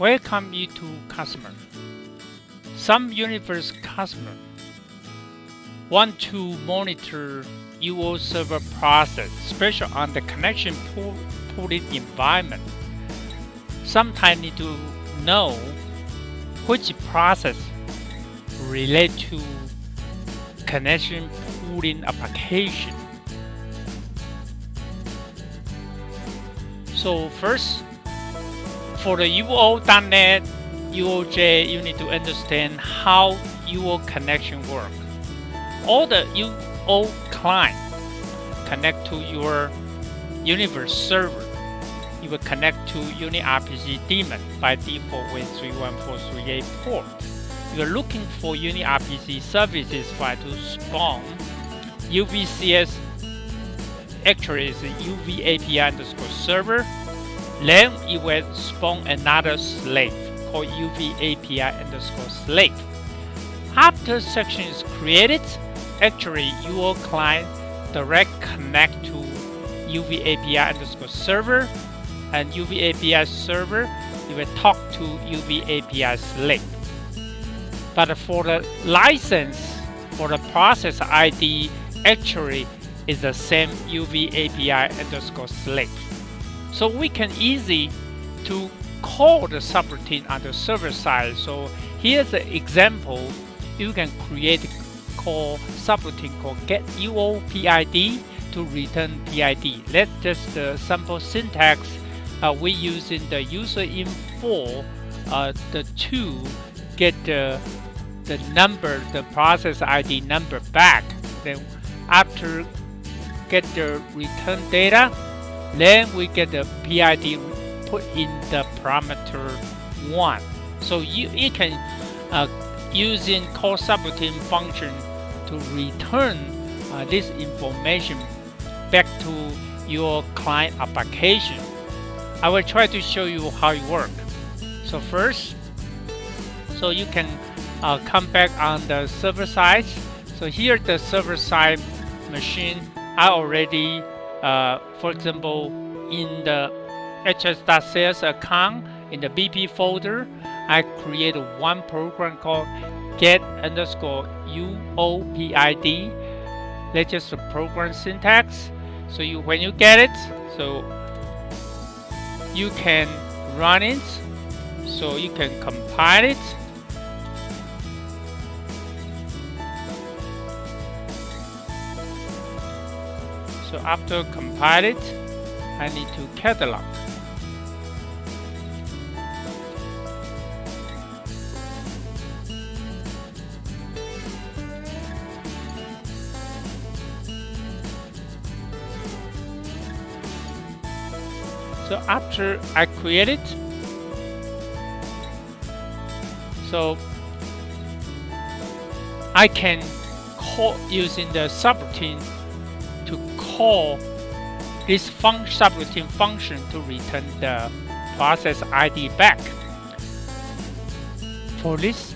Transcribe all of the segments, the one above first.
Welcome you to customer. Some Universe customer want to monitor your server process, especially on the connection pooling environment. Sometimes need to know which process relate to connection pooling application. So first, for the UO.NET, UOJ, you need to understand how UO connection work. All the UO client connect to your Universe server. You will connect to UniRPC daemon by default with 31438 port. You are looking for UniRPC services file to spawn UVCS. Actually, is UV API _server. Then you will spawn another slave called UV API _slave. After section is created, actually your client direct connect to UV API _server, and UV API server you will talk to UV API slave. But for the license, for the process ID, actually is the same UV API _slave. So we can easy to call the subroutine on the server side. So here's an example. You can create call subroutine called get UO PID to return PID. That's just the simple syntax we use in the USERINFO to get the number, the process ID number back. Then after get the return data, then we get the PID put in the parameter 1. So you can using call subroutine function to return this information back to your client application. I will try to show you how it works. So first, so you can come back on the server side. So here the server side machine, I already, for example, in the hs.sales account, in the BP folder, I created one program called get _UOPID. That's just the program syntax. So when you get it, so you can run it. So you can compile it. So after compile it, I need to catalog. So after I create it, so I can call using the subroutine to call this subroutine function to return the process ID back. For this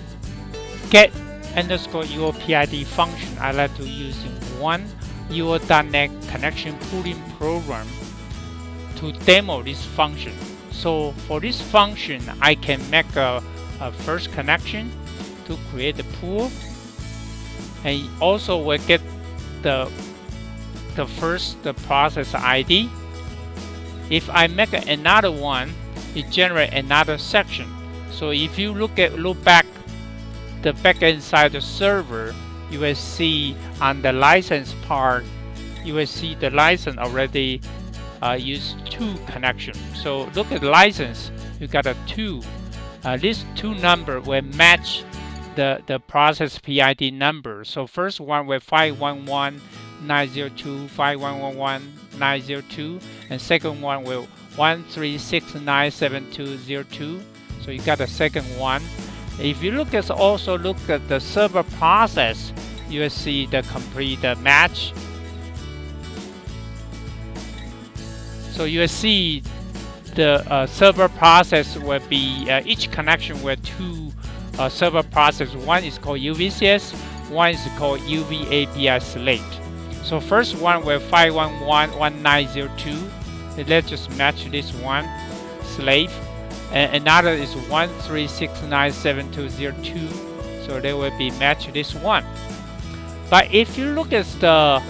get _UOPID function, I like to use one UO.NET connection pooling program to demo this function. So for this function, I can make a first connection to create the pool, and also will get the process ID. If I make another one, it generates another section. So if you look back the backend side of the server, you will see on the license part, you will see the license already use 2 connections. So look at the license, you got a 2. These 2 number will match the process PID number. So first one with 511.902, 511.902, and second one with 136.972.02. So you got the second one. If you look at the server process, you will see the complete match. So you will see the server process will be each connection with 2 server process. One is called UVCS, one is called UV API slave. So first one with 511.1902. Let's just match this one slave. and another is 136972002, so they will be matched this one. But if you look at the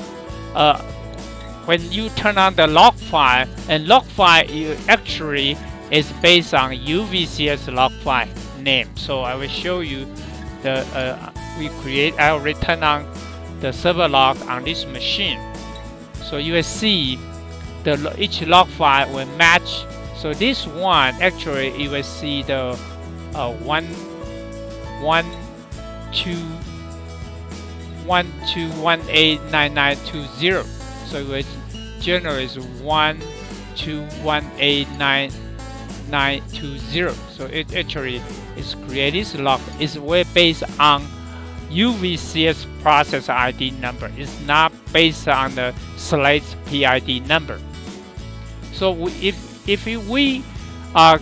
when you turn on the log file, and log file actually is based on UVCS log file name. So I will show you the I will return on the server log on this machine. So you will see each log file will match. So this one actually you will see the 121899920. So it was generally is 121899920. So it actually is created. This log is based on UVCS process ID number. It's not based on the slate's PID number. So if we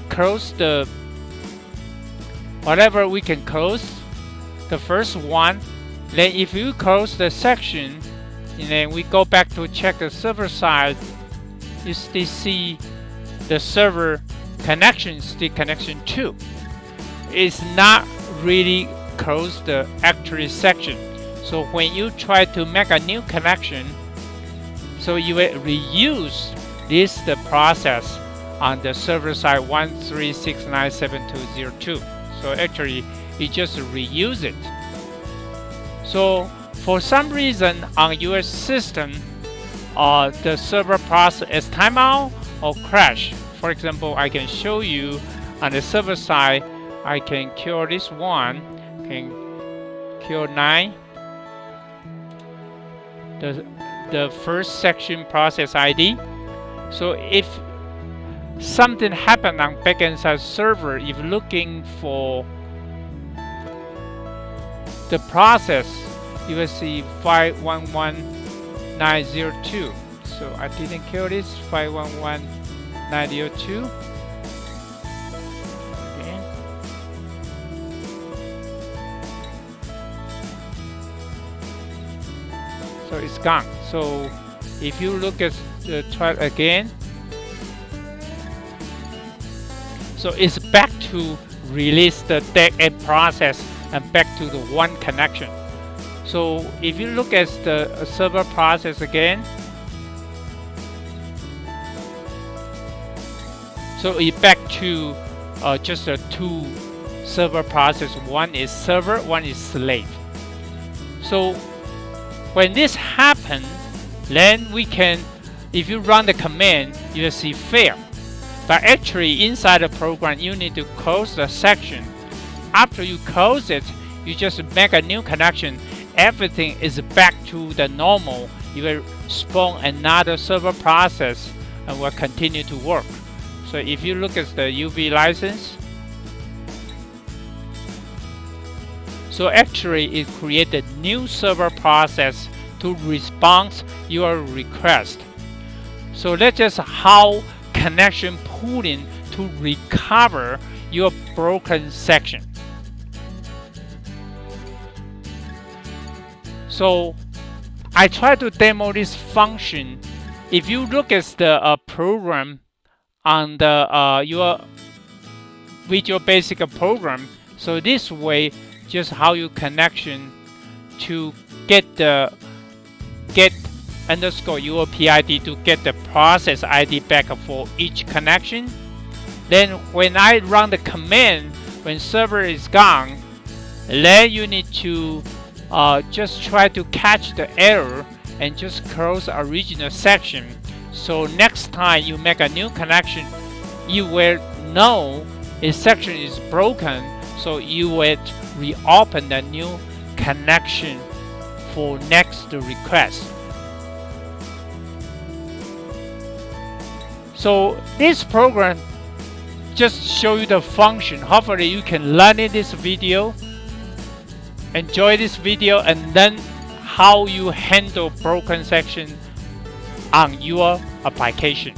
close the whatever we can close the first one, then if you close the section and then we go back to check the server side, you still see the server connection still connection 2. It's not really close the actual section. So when you try to make a new connection, so you will reuse the process on the server side 136972002. So actually you just reuse it. So for some reason on your system, the server process is timeout or crash. For example, I can show you on the server side, I can kill this one, can kill 9, the first section process ID. So if something happened on backend side server, if looking for the process, you will see 511902. So I didn't kill this 511902. Okay. So it's gone. So if you look at the try again, so it's back to release the backend process and back to the one connection. So if you look at the server process again, so it's back to just a 2 server process. One is server, one is slave. So when this happens, then we can, if you run the command, you will see fail. But actually inside the program, you need to close the section. After you close it, you just make a new connection. Everything is back to the normal. You will spawn another server process and will continue to work. So if you look at the UV license, so actually it created new server process to respond your request. So that's just how connection pooling to recover your broken section. So I try to demo this function. If you look at the program on the your Visual Basic program, so this way, just how you connection to get underscore your PID to get the process ID back for each connection. Then when I run the command, when server is gone, then you need to just try to catch the error and just close original section. So next time you make a new connection, you will know a section is broken, so you will reopen the new connection for next request. So this program just show you the function. Hopefully you can learn in this video, enjoy this video, and then how you handle broken section on your application.